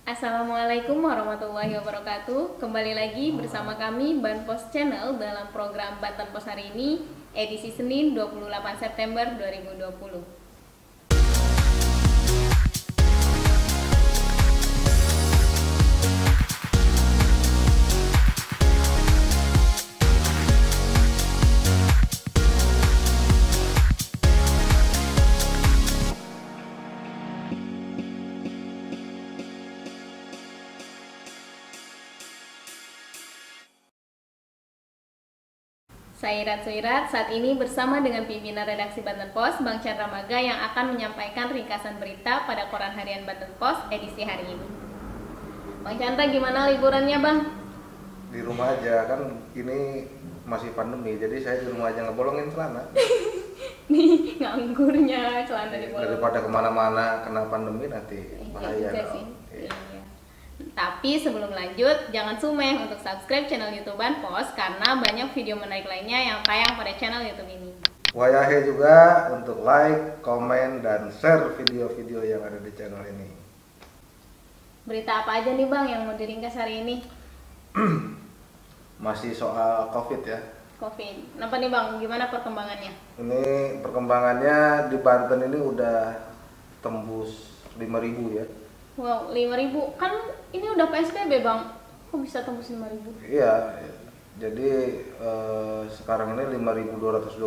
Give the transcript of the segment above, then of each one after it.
Assalamualaikum warahmatullahi wabarakatuh. Kembali lagi bersama kami Banpos Channel dalam program Banten Pos hari ini, edisi Senin 28 September 2020. Saya Irat Suirat, saat ini bersama dengan pimpinan redaksi Banten Pos, Bang Chandra Maga, yang akan menyampaikan ringkasan berita pada koran harian Banten Pos edisi hari ini. Bang Chandra, gimana liburannya Bang? Di rumah aja, kan ini masih pandemi, jadi saya di rumah aja ngebolongin celana. Nih, nganggurnya celana di bawah. Daripada kemana-mana kena pandemi nanti bahaya juga dong. sih. Iya. Iya. Tapi sebelum lanjut, jangan sumeh untuk subscribe channel YouTube Banpos karena banyak video menarik lainnya yang tayang pada channel YouTube ini. Wayahe juga untuk like, komen, dan share video-video yang ada di channel ini. Berita apa aja nih Bang yang mau diringkas hari ini? Masih soal COVID ya. COVID. Kenapa nih Bang? Gimana perkembangannya? Ini perkembangannya di Banten ini udah tembus 5.000 ya. Wow, 5.000. Kan ini udah PSBB Bang. Kok bisa tembus 5.000? Iya, jadi sekarang ini 5.224.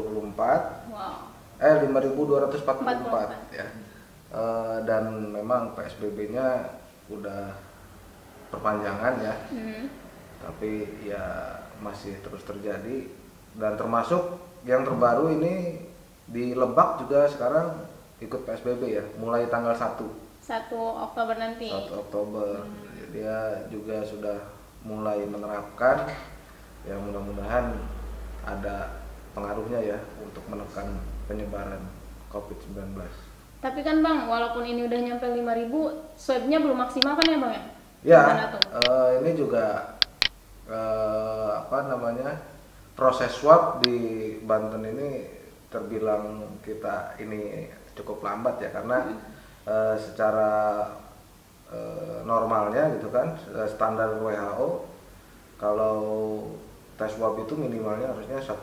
Wow. 5.244 ya. Dan memang PSBB-nya udah perpanjangan ya. Tapi ya masih terus terjadi, dan termasuk yang terbaru ini di Lebak juga sekarang ikut PSBB ya, mulai tanggal 1 Oktober nanti. 1 Oktober. Dia juga sudah mulai menerapkan, ya mudah-mudahan ada pengaruhnya ya untuk menekan penyebaran COVID-19. Tapi kan Bang, walaupun ini udah nyampe 5.000, swabnya belum maksimal kan ya Bang ya? Ya, Gimana tuh? ini juga proses swab di Banten ini terbilang kita ini cukup lambat ya, karena secara normalnya gitu kan, standar WHO kalau tes swab itu minimalnya harusnya 1%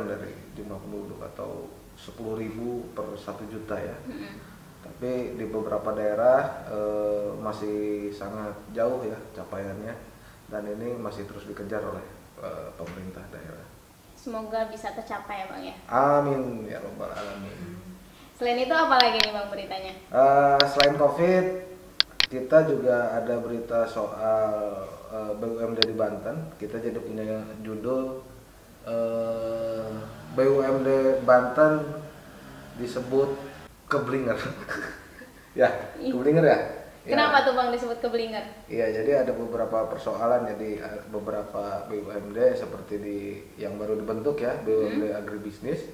dari jumlah penduduk atau 10.000 per 1 juta ya. Tapi di beberapa daerah masih sangat jauh ya capaiannya, dan ini masih terus dikejar oleh pemerintah daerah. Semoga bisa tercapai ya Bang ya. Amin ya robbal alamin. Selain itu apa lagi nih Bang beritanya? Selain COVID, kita juga ada berita soal BUMD di Banten. Kita jadi punya judul BUMD Banten disebut keblinger. Ya, keblinger ya. Kenapa tuh Bang disebut keblinger? Iya, jadi ada beberapa persoalan ya di beberapa BUMD seperti di yang baru dibentuk ya, BUMD Agribisnis,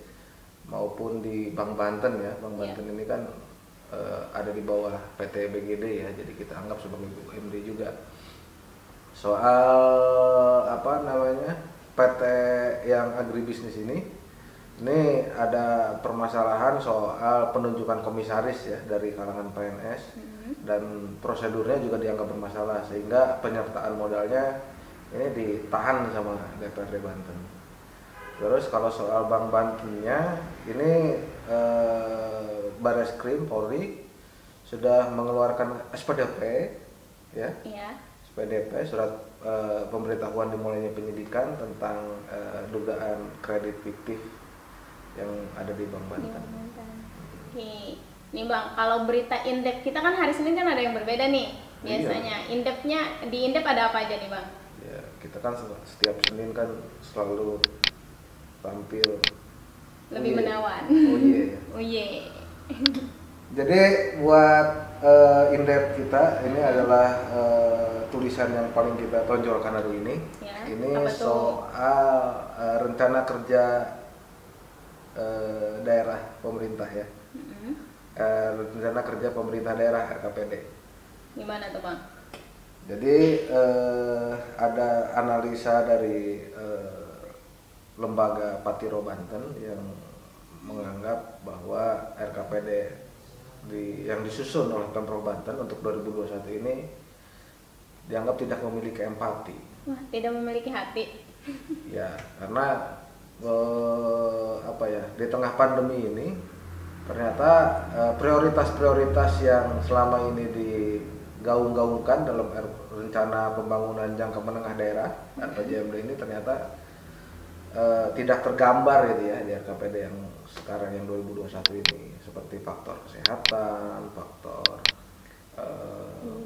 maupun di Bank Banten ya. Bank Banten ini kan ada di bawah PT BGD ya, jadi kita anggap sebagai BUMD juga. Soal PT yang agribisnis ini ada permasalahan soal penunjukan komisaris ya dari kalangan PNS, dan prosedurnya juga dianggap bermasalah, sehingga penyertaan modalnya ini ditahan sama DPRD Banten. Terus kalau soal Bank Bantennya ini Bareskrim Polri sudah mengeluarkan SPDP ya. Iya. SPDP, surat pemberitahuan dimulainya penyidikan tentang dugaan kredit fiktif yang ada di Bank Banten. Oke. Nih Bang, kalau berita indep kita kan hari Senin kan ada yang berbeda nih biasanya. Iya. Indepnya, di indep ada apa aja nih Bang? Ya, kita kan setiap Senin kan selalu tampil Lebih menawan. Oh iya ya. Oh iya. Jadi buat indep kita ini adalah tulisan yang paling kita tonjolkan hari ini. Ya, ini soal rencana kerja daerah pemerintah ya. Rencana kerja pemerintah daerah RKPD. Gimana tuh Bang? Jadi ada analisa dari lembaga Patiro Banten yang menganggap bahwa RKPD yang disusun oleh Pemprov Banten untuk 2021 ini dianggap tidak memiliki empati. Wah, tidak memiliki hati. Ya, karena apa ya, di tengah pandemi ini ternyata prioritas-prioritas yang selama ini digaung-gaungkan dalam rencana pembangunan jangka menengah daerah RPJMD ini ternyata tidak tergambar gitu ya di RKPD yang sekarang yang 2021 ini, seperti faktor kesehatan, faktor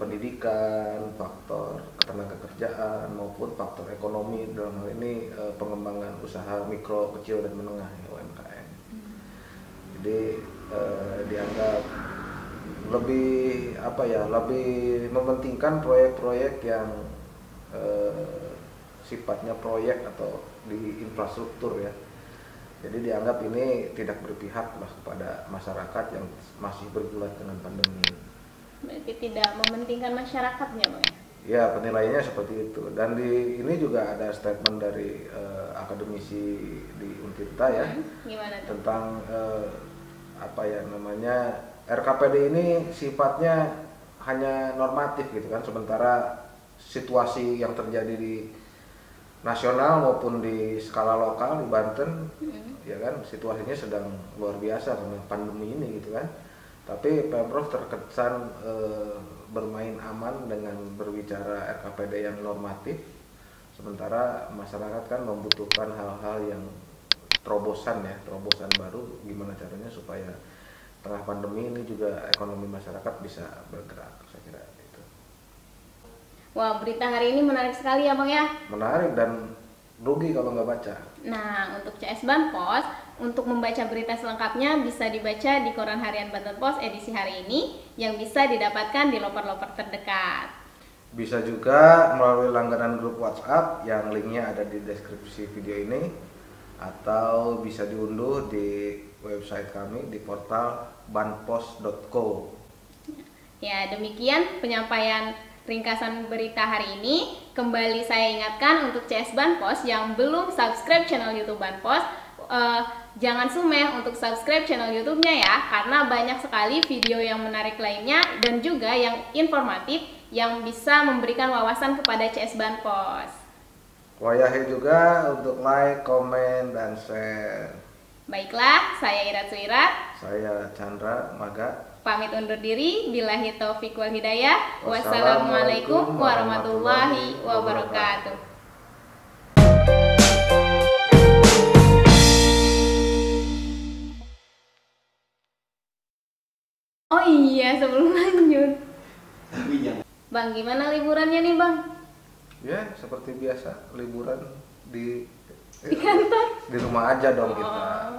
pendidikan, faktor ketenaga kerjaan maupun faktor ekonomi, dalam hal ini pengembangan usaha mikro, kecil dan menengah ya, UMKM. Jadi dianggap lebih lebih mementingkan proyek-proyek yang sifatnya proyek atau di infrastruktur ya. Jadi dianggap ini tidak berpihak lah kepada masyarakat yang masih bergulat dengan pandemi. Berarti tidak mementingkan masyarakatnya, Bang ya? Ya, penilaiannya seperti itu. Dan di ini juga ada statement dari akademisi di Untirta ya. Gimana tuh? Tentang RKPD ini sifatnya hanya normatif gitu kan, sementara situasi yang terjadi di nasional maupun di skala lokal di Banten ya kan, situasinya sedang luar biasa karena pandemi ini gitu kan. Tapi Pemprov terkesan bermain aman dengan berbicara RKPD yang normatif, sementara masyarakat kan membutuhkan hal-hal yang terobosan baru, gimana caranya supaya tengah pandemi ini juga ekonomi masyarakat bisa bergerak, saya kira itu. Wah, berita hari ini menarik sekali ya Bang ya? Menarik dan rugi kalau nggak baca. Nah, untuk CS Banpos, untuk membaca berita selengkapnya bisa dibaca di Koran Harian Banten Pos edisi hari ini yang bisa didapatkan di loper-loper terdekat. Bisa juga melalui langganan grup WhatsApp yang linknya ada di deskripsi video ini, atau bisa diunduh di website kami di portal banpos.co. Ya, demikian penyampaian ringkasan berita hari ini. Kembali saya ingatkan untuk CS Banpos yang belum subscribe channel YouTube Banpos, jangan sumeh untuk subscribe channel YouTube-nya ya, karena banyak sekali video yang menarik lainnya dan juga yang informatif yang bisa memberikan wawasan kepada CS Banpos. Wayahe juga untuk like, komen, dan share. Baiklah, saya Irat Suirat. Saya Chandra Maga. Pamit undur diri. Billahi taufiq wal hidayah. Wassalamualaikum warahmatullahi wabarakatuh. Oh iya, sebelum lanjut, Bang, gimana liburannya nih Bang? Ya, seperti biasa, liburan di Di kantor? di rumah aja dong kita.